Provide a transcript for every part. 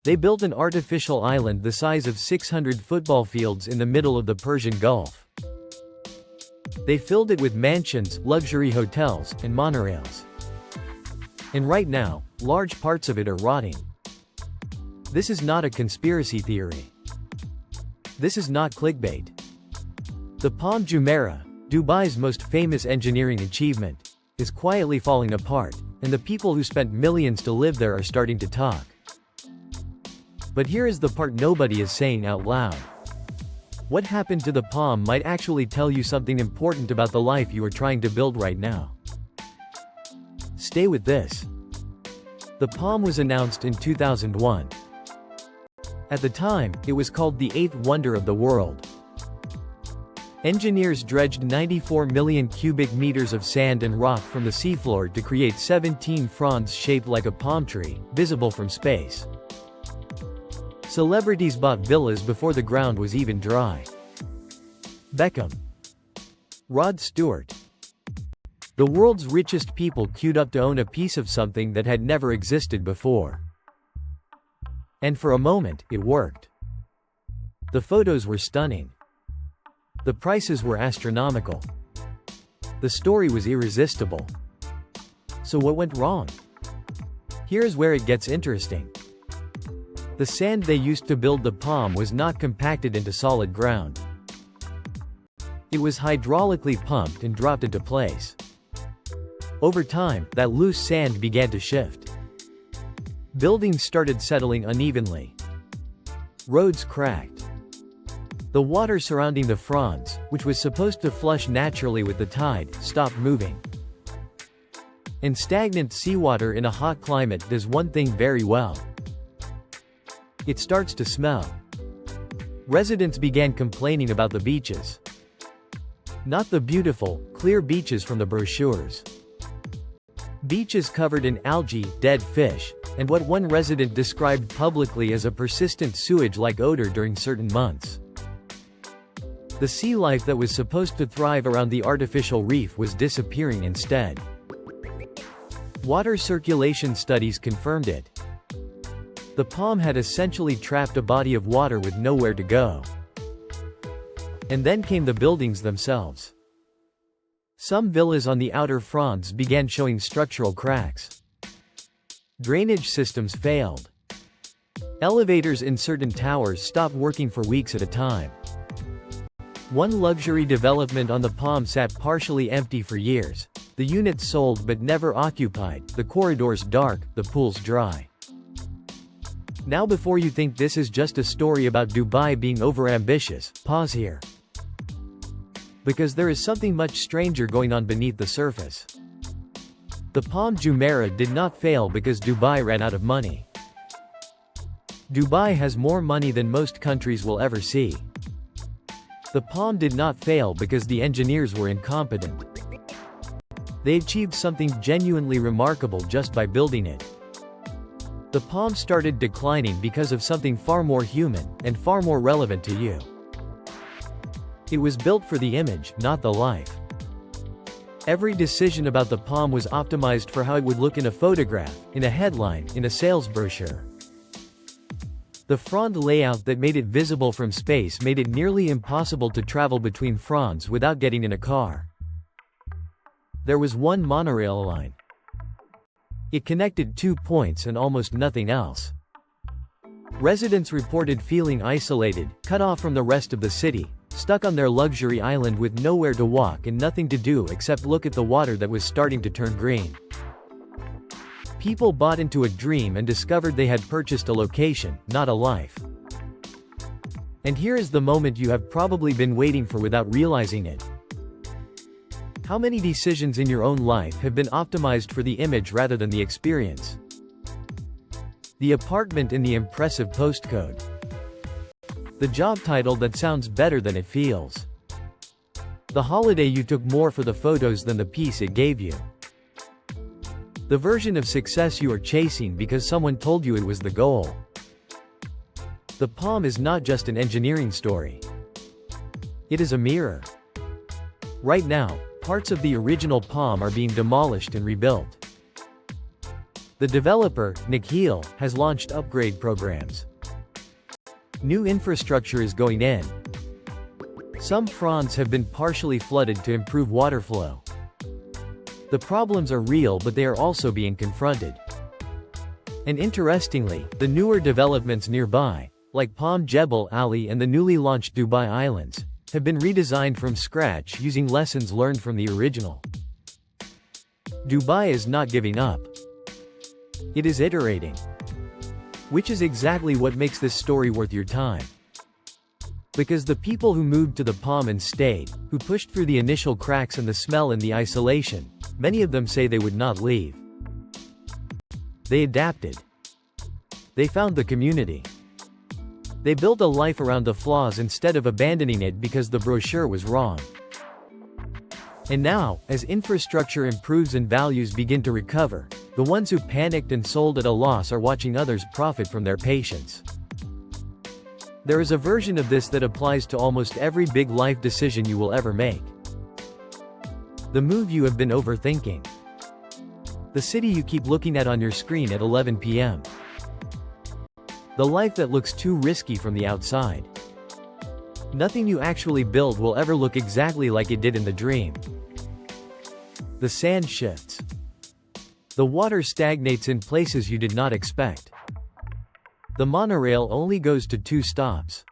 They built an artificial island the size of 600 football fields in the middle of the Persian Gulf. They filled it with mansions, luxury hotels, and monorails. And right now, large parts of it are rotting. This is not a conspiracy theory. This is not clickbait. The Palm Jumeirah, Dubai's most famous engineering achievement, is quietly falling apart, and the people who spent millions to live there are starting to talk. But here is the part nobody is saying out loud. What happened to the Palm might actually tell you something important about the life you are trying to build right now. Stay with this. The Palm was announced in 2001. At the time, it was called the eighth wonder of the world. Engineers dredged 94 million cubic meters of sand and rock from the seafloor to create 17 fronds shaped like a palm tree, visible from space. Celebrities bought villas before the ground was even dry. Beckham, Rod Stewart. The world's richest people queued up to own a piece of something that had never existed before. And for a moment, it worked. The photos were stunning. The prices were astronomical. The story was irresistible. So what went wrong? Here's where it gets interesting. The sand they used to build the Palm was not compacted into solid ground. It was hydraulically pumped and dropped into place. Over time, that loose sand began to shift. Buildings started settling unevenly. Roads cracked. The water surrounding the fronds, which was supposed to flush naturally with the tide, stopped moving. And stagnant seawater in a hot climate does one thing very well. It starts to smell. Residents began complaining about the beaches. Not the beautiful, clear beaches from the brochures. Beaches covered in algae, dead fish, and what one resident described publicly as a persistent sewage-like odor during certain months. The sea life that was supposed to thrive around the artificial reef was disappearing instead. Water circulation studies confirmed it. The Palm had essentially trapped a body of water with nowhere to go. And then came the buildings themselves. Some villas on the outer fronds began showing structural cracks. Drainage systems failed. Elevators in certain towers stopped working for weeks at a time. One luxury development on the Palm sat partially empty for years. The units sold but never occupied, the corridors dark, the pools dry. Now before you think this is just a story about Dubai being overambitious, pause here. Because there is something much stranger going on beneath the surface. The Palm Jumeirah did not fail because Dubai ran out of money. Dubai has more money than most countries will ever see. The Palm did not fail because the engineers were incompetent. They achieved something genuinely remarkable just by building it. The Palm started declining because of something far more human, and far more relevant to you. It was built for the image, not the life. Every decision about the Palm was optimized for how it would look in a photograph, in a headline, in a sales brochure. The frond layout that made it visible from space made it nearly impossible to travel between fronds without getting in a car. There was one monorail line. It connected 2 points and almost nothing else. Residents reported feeling isolated, cut off from the rest of the city, stuck on their luxury island with nowhere to walk and nothing to do except look at the water that was starting to turn green. People bought into a dream and discovered they had purchased a location, not a life. And here is the moment you have probably been waiting for without realizing it. How many decisions in your own life have been optimized for the image rather than the experience? The apartment in the impressive postcode. The job title that sounds better than it feels. The holiday you took more for the photos than the peace it gave you. The version of success you are chasing because someone told you it was the goal. The Palm is not just an engineering story. It is a mirror. Right now, parts of the original Palm are being demolished and rebuilt. The developer, Nikhil, has launched upgrade programs. New infrastructure is going in. Some fronts have been partially flooded to improve water flow. The problems are real, but they are also being confronted. And interestingly, the newer developments nearby, like Palm Jebel Ali and the newly launched Dubai Islands, have been redesigned from scratch using lessons learned from the original. Dubai is not giving up. It is iterating. Which is exactly what makes this story worth your time. Because the people who moved to the Palm and stayed, who pushed through the initial cracks and the smell and the isolation, many of them say they would not leave. They adapted. They found the community. They built a life around the flaws instead of abandoning it because the brochure was wrong. And now, as infrastructure improves and values begin to recover, the ones who panicked and sold at a loss are watching others profit from their patience. There is a version of this that applies to almost every big life decision you will ever make. The move you have been overthinking. The city you keep looking at on your screen at 11 p.m. The life that looks too risky from the outside. Nothing you actually build will ever look exactly like it did in the dream. The sand shifts. The water stagnates in places you did not expect. The monorail only goes to 2 stops.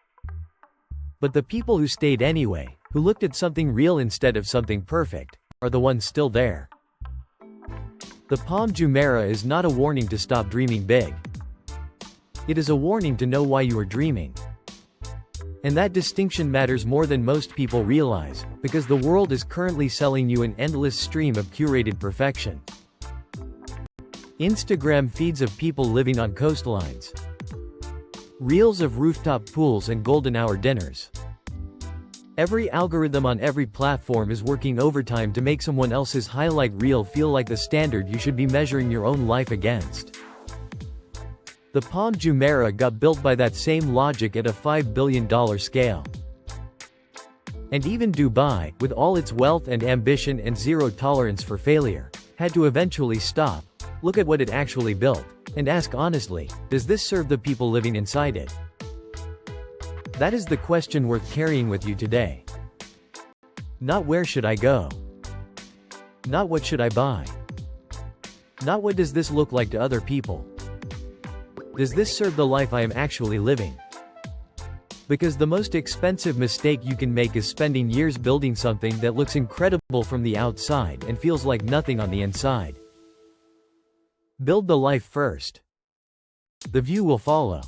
But the people who stayed anyway, who looked at something real instead of something perfect, are the ones still there. The Palm Jumeirah is not a warning to stop dreaming big. It is a warning to know why you are dreaming. And that distinction matters more than most people realize, because the world is currently selling you an endless stream of curated perfection. Instagram feeds of people living on coastlines. Reels of rooftop pools and golden hour dinners. Every algorithm on every platform is working overtime to make someone else's highlight reel feel like the standard you should be measuring your own life against. The Palm Jumeirah got built by that same logic at a $5 billion scale. And even Dubai, with all its wealth and ambition and zero tolerance for failure, had to eventually stop, look at what it actually built, and ask honestly, does this serve the people living inside it? That is the question worth carrying with you today. Not where should I go? Not what should I buy? Not what does this look like to other people? Does this serve the life I am actually living? Because the most expensive mistake you can make is spending years building something that looks incredible from the outside and feels like nothing on the inside. Build the life first. The view will follow.